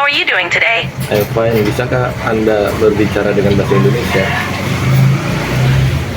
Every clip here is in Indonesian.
How are you doing today? I'm fine. Bisakah Anda berbicara dengan bahasa Indonesia?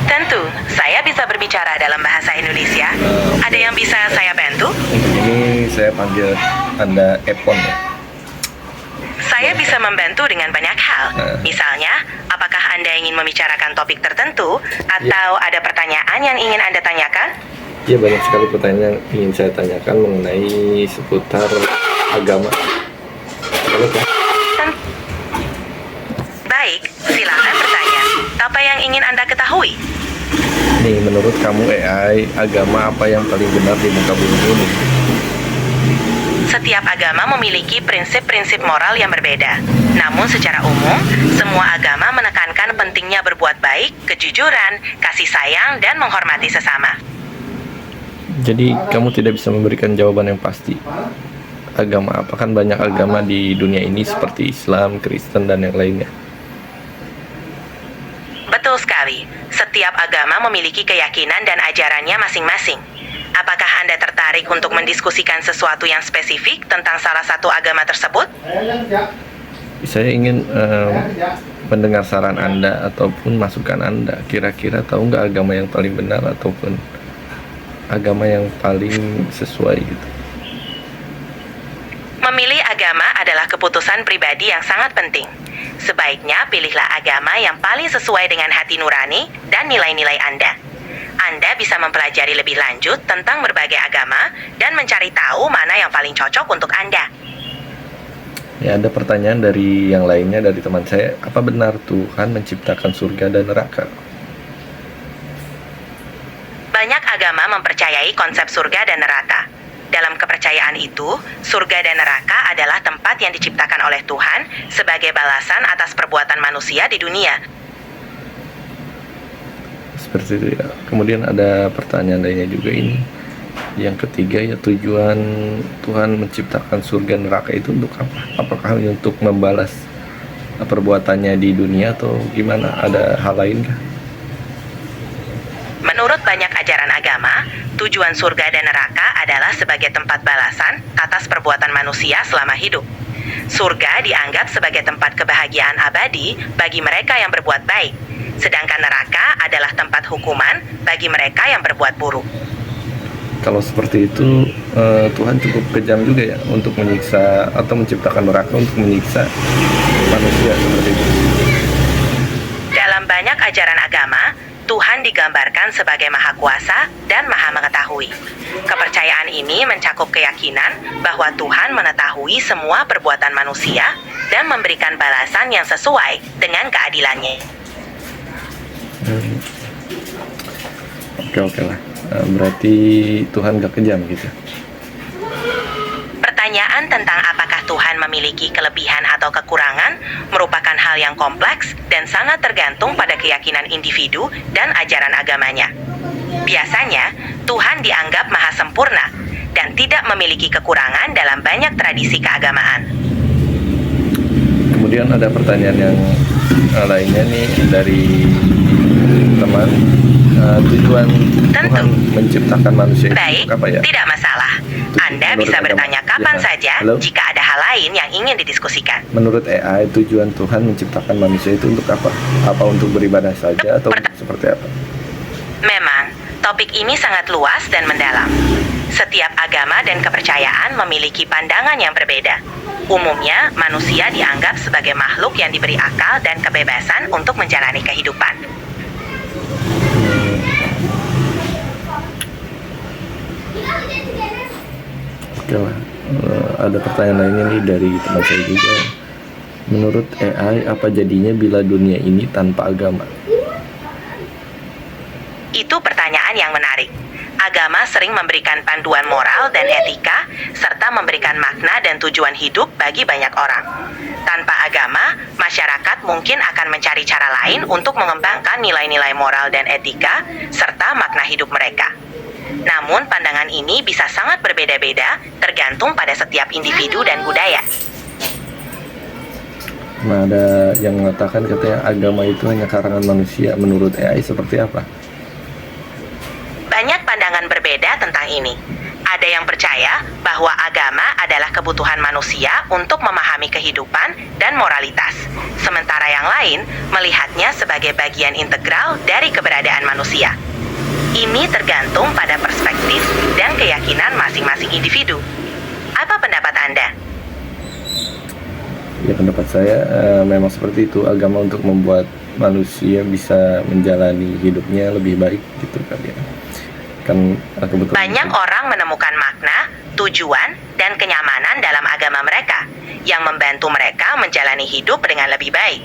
Tentu, saya bisa berbicara dalam bahasa Indonesia. Ada yang bisa saya bantu? Untuk ini saya panggil Anda Epon ya. Saya bisa membantu dengan banyak hal. Misalnya, apakah Anda ingin membicarakan topik tertentu atau ada pertanyaan yang ingin Anda tanyakan? Ya, banyak sekali pertanyaan yang ingin saya tanyakan mengenai seputar agama. Boleh ya? Baik, silakan bertanya. Apa yang ingin Anda ketahui? Nih, menurut kamu AI, agama apa yang paling benar di muka bumi ini? Setiap agama memiliki prinsip-prinsip moral yang berbeda. Namun secara umum, semua agama menekankan pentingnya berbuat baik, kejujuran, kasih sayang, dan menghormati sesama. Jadi, kamu tidak bisa memberikan jawaban yang pasti. Agama apa? Kan banyak agama di dunia ini seperti Islam, Kristen, dan yang lainnya. Betul sekali. Setiap agama memiliki keyakinan dan ajarannya masing-masing. Apakah Anda tertarik untuk mendiskusikan sesuatu yang spesifik tentang salah satu agama tersebut? Saya ingin mendengar saran Anda ataupun masukan Anda. Kira-kira tahu nggak agama yang paling benar ataupun agama yang paling sesuai gitu? Memilih agama adalah keputusan pribadi yang sangat penting. Sebaiknya pilihlah agama yang paling sesuai dengan hati nurani dan nilai-nilai Anda. Anda bisa mempelajari lebih lanjut tentang berbagai agama dan mencari tahu mana yang paling cocok untuk Anda. Ya, ada pertanyaan dari yang lainnya, dari teman saya. Apa benar Tuhan menciptakan surga dan neraka? Banyak agama mempercayai konsep surga dan neraka. Dalam kepercayaan itu, surga dan neraka adalah tempat yang diciptakan oleh Tuhan sebagai balasan atas perbuatan manusia di dunia. Seperti itu ya. Kemudian ada pertanyaan lainnya juga ini. Yang ketiga ya, tujuan Tuhan menciptakan surga dan neraka itu untuk apa? Apakah hanya untuk membalas perbuatannya di dunia atau gimana? Ada hal lain kah? Menurut banyak ajaran agama, tujuan surga dan neraka adalah sebagai tempat balasan atas perbuatan manusia selama hidup. Surga dianggap sebagai tempat kebahagiaan abadi bagi mereka yang berbuat baik, sedangkan neraka adalah tempat hukuman bagi mereka yang berbuat buruk. Kalau seperti itu, Tuhan cukup kejam juga ya untuk menyiksa atau menciptakan neraka untuk menyiksa manusia seperti itu. Dalam banyak ajaran agama, Tuhan digambarkan sebagai Maha Kuasa dan Maha Mengetahui. Kepercayaan ini mencakup keyakinan bahwa Tuhan mengetahui semua perbuatan manusia dan memberikan balasan yang sesuai dengan keadilannya. Oke lah. Berarti Tuhan gak kejam gitu. Pertanyaan tentang apakah Tuhan memiliki kelebihan atau kekurangan merupakan hal yang kompleks dan sangat tergantung pada keyakinan individu dan ajaran agamanya. Biasanya, Tuhan dianggap maha sempurna dan tidak memiliki kekurangan dalam banyak tradisi keagamaan. Kemudian ada pertanyaan yang lainnya nih dari teman. Tujuan Tuhan menciptakan manusia Baik, itu apa ya? tidak masalah. Anda Menurut bisa agama. bertanya kapan Ya. saja Halo? jika ada hal lain yang ingin didiskusikan. Menurut AI, tujuan Tuhan menciptakan manusia itu untuk apa? Apa untuk beribadah saja atau seperti apa? Memang, topik ini sangat luas dan mendalam. Setiap agama dan kepercayaan memiliki pandangan yang berbeda. Umumnya, manusia dianggap sebagai makhluk yang diberi akal dan kebebasan untuk menjalani kehidupan. Oke lah. Ada pertanyaan lainnya nih dari teman saya juga. Menurut AI, apa jadinya bila dunia ini tanpa agama? Itu pertanyaan yang menarik. Agama sering memberikan panduan moral dan etika, serta memberikan makna dan tujuan hidup bagi banyak orang. Tanpa agama, masyarakat mungkin akan mencari cara lain untuk mengembangkan nilai-nilai moral dan etika, serta makna hidup mereka. Namun, pandangan ini bisa sangat berbeda-beda, tergantung pada setiap individu dan budaya. Nah, ada yang mengatakan katanya agama itu hanya karangan manusia. Menurut AI seperti apa? Banyak pandangan berbeda tentang ini. Ada yang percaya bahwa agama adalah kebutuhan manusia untuk memahami kehidupan dan moralitas, sementara yang lain melihatnya sebagai bagian integral dari keberadaan manusia. Ini tergantung pada perspektif dan keyakinan masing-masing individu. Apa pendapat Anda? Ya, pendapat saya memang seperti itu. Agama untuk membuat manusia bisa menjalani hidupnya lebih baik gitu kan ya. Kan kebetulan Banyak orang menemukan makna, tujuan, dan kenyamanan dalam agama mereka yang membantu mereka menjalani hidup dengan lebih baik.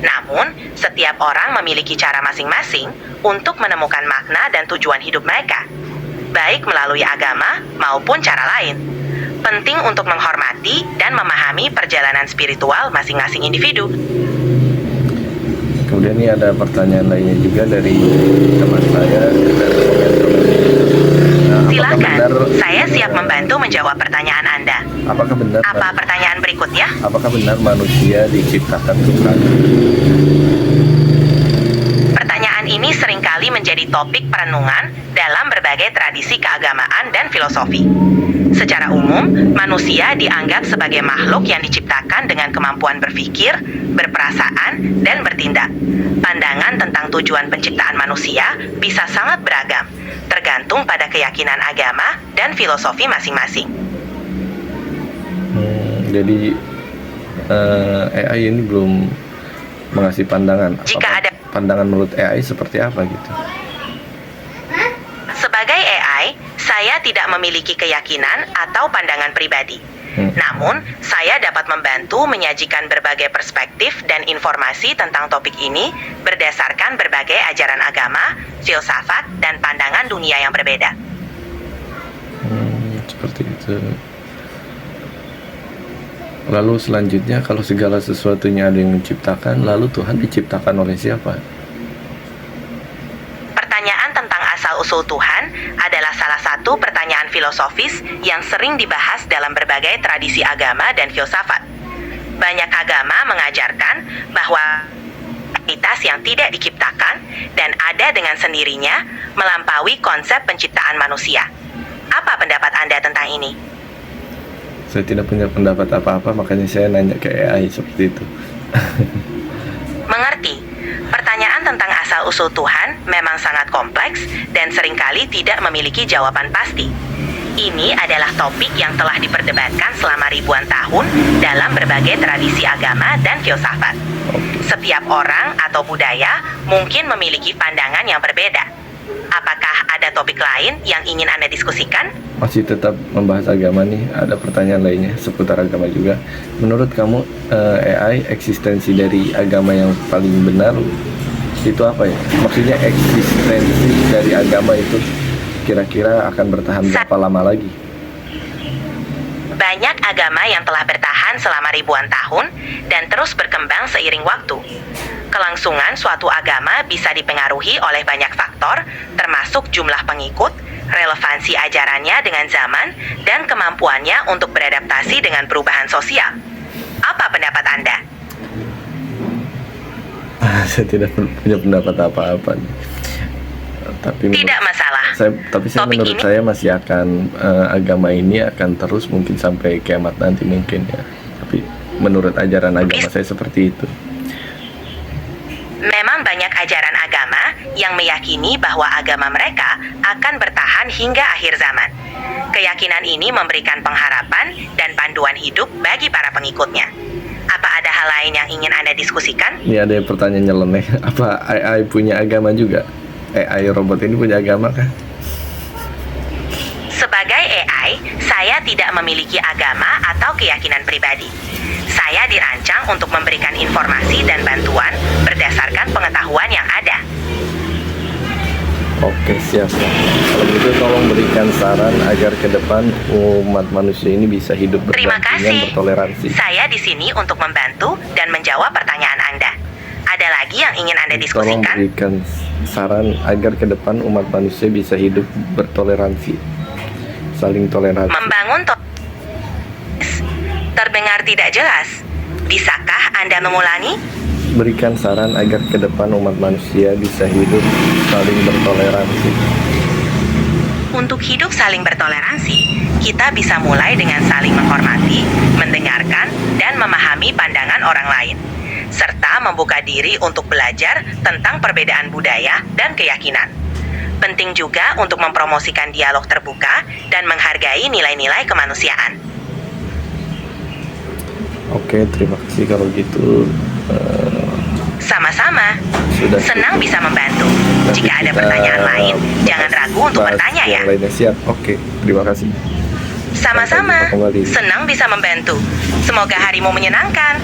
Namun, setiap orang memiliki cara masing-masing untuk menemukan makna dan tujuan hidup mereka, baik melalui agama maupun cara lain. Penting untuk menghormati dan memahami perjalanan spiritual masing-masing individu. Kemudian ini ada pertanyaan lainnya juga dari teman saya dari komen-komen. Nah, Silakan, saya siap membantu menjawab pertanyaan Anda. Apakah benar? Apa pertanyaan berikutnya? Apakah benar manusia diciptakan untuk raga? Pertanyaan ini seringkali menjadi topik perenungan dalam berbagai tradisi keagamaan dan filosofi. Secara umum, manusia dianggap sebagai makhluk yang diciptakan dengan kemampuan berpikir, berperasaan, dan bertindak. Pandangan tentang tujuan penciptaan manusia bisa sangat beragam, tergantung pada keyakinan agama dan filosofi masing-masing. Jadi AI ini belum mengasih pandangan. Jika ada Pandangan menurut AI seperti apa gitu? Sebagai AI, saya tidak memiliki keyakinan atau pandangan pribadi. Namun, saya dapat membantu menyajikan berbagai perspektif dan informasi tentang topik ini berdasarkan berbagai ajaran agama, filsafat, dan pandangan dunia yang berbeda. Seperti itu. Lalu selanjutnya, kalau segala sesuatunya ada yang menciptakan, lalu Tuhan diciptakan oleh siapa? Pertanyaan tentang asal-usul Tuhan adalah salah satu pertanyaan filosofis yang sering dibahas dalam berbagai tradisi agama dan filsafat. Banyak agama mengajarkan bahwa entitas yang tidak diciptakan dan ada dengan sendirinya melampaui konsep penciptaan manusia. Apa pendapat Anda tentang ini? Saya tidak punya pendapat apa-apa, makanya saya nanya ke AI seperti itu. Mengerti. Pertanyaan tentang asal-usul Tuhan memang sangat kompleks dan seringkali tidak memiliki jawaban pasti. Ini adalah topik yang telah diperdebatkan selama ribuan tahun dalam berbagai tradisi agama dan filsafat. Setiap orang atau budaya mungkin memiliki pandangan yang berbeda. Apakah ada topik lain yang ingin Anda diskusikan? Masih tetap membahas agama nih, ada pertanyaan lainnya seputar agama juga. Menurut kamu AI eksistensi dari agama yang paling benar itu apa ya? Maksudnya eksistensi dari agama itu kira-kira akan bertahan berapa lama lagi? Banyak agama yang telah bertahan selama ribuan tahun dan terus berkembang seiring waktu. Kelangsungan suatu agama bisa dipengaruhi oleh banyak faktor, termasuk jumlah pengikut, relevansi ajarannya dengan zaman, dan kemampuannya untuk beradaptasi dengan perubahan sosial. Apa pendapat Anda? Saya tidak punya pendapat apa-apa. Tapi Tidak masalah. Menurut saya masih akan agama ini akan terus mungkin sampai kiamat nanti mungkin ya. Tapi menurut ajaran agama saya seperti itu. Memang banyak ajaran agama yang meyakini bahwa agama mereka akan bertahan hingga akhir zaman. Keyakinan ini memberikan pengharapan dan panduan hidup bagi para pengikutnya. Apa ada hal lain yang ingin Anda diskusikan? Ini ada pertanyaan nyeleneh. Apa AI punya agama juga? AI robot ini punya agama kah? Sebagai AI, saya tidak memiliki agama atau keyakinan pribadi. Saya dirancang untuk memberikan informasi dan bantuan berdasarkan pengetahuan yang ada. Oke, siap. Kalau begitu tolong berikan saran agar ke depan umat manusia ini bisa hidup Terima berdampingan, kasih. bertoleransi. Saya di sini untuk membantu dan menjawab pertanyaan Anda. Ada lagi yang ingin Anda Tolong diskusikan? berikan saran agar ke depan umat manusia bisa hidup bertoleransi, saling toleransi. Membangun terdengar tidak jelas. Bisakah Anda mengulangi? Berikan saran agar ke depan umat manusia bisa hidup saling bertoleransi. Untuk hidup saling bertoleransi, kita bisa mulai dengan saling menghormati, mendengarkan, dan memahami pandangan orang lain, serta membuka diri untuk belajar tentang perbedaan budaya dan keyakinan. Penting juga untuk mempromosikan dialog terbuka dan menghargai nilai-nilai kemanusiaan. Oke, terima kasih kalau gitu. Sama-sama, Sudah senang bisa membantu. Nanti Jika ada kita pertanyaan lain, jangan ragu untuk bahas bertanya ya. yang lainnya. Siap. Oke, terima kasih. Sama-sama, Sampai jumpa kembali. senang bisa membantu. Semoga harimu menyenangkan.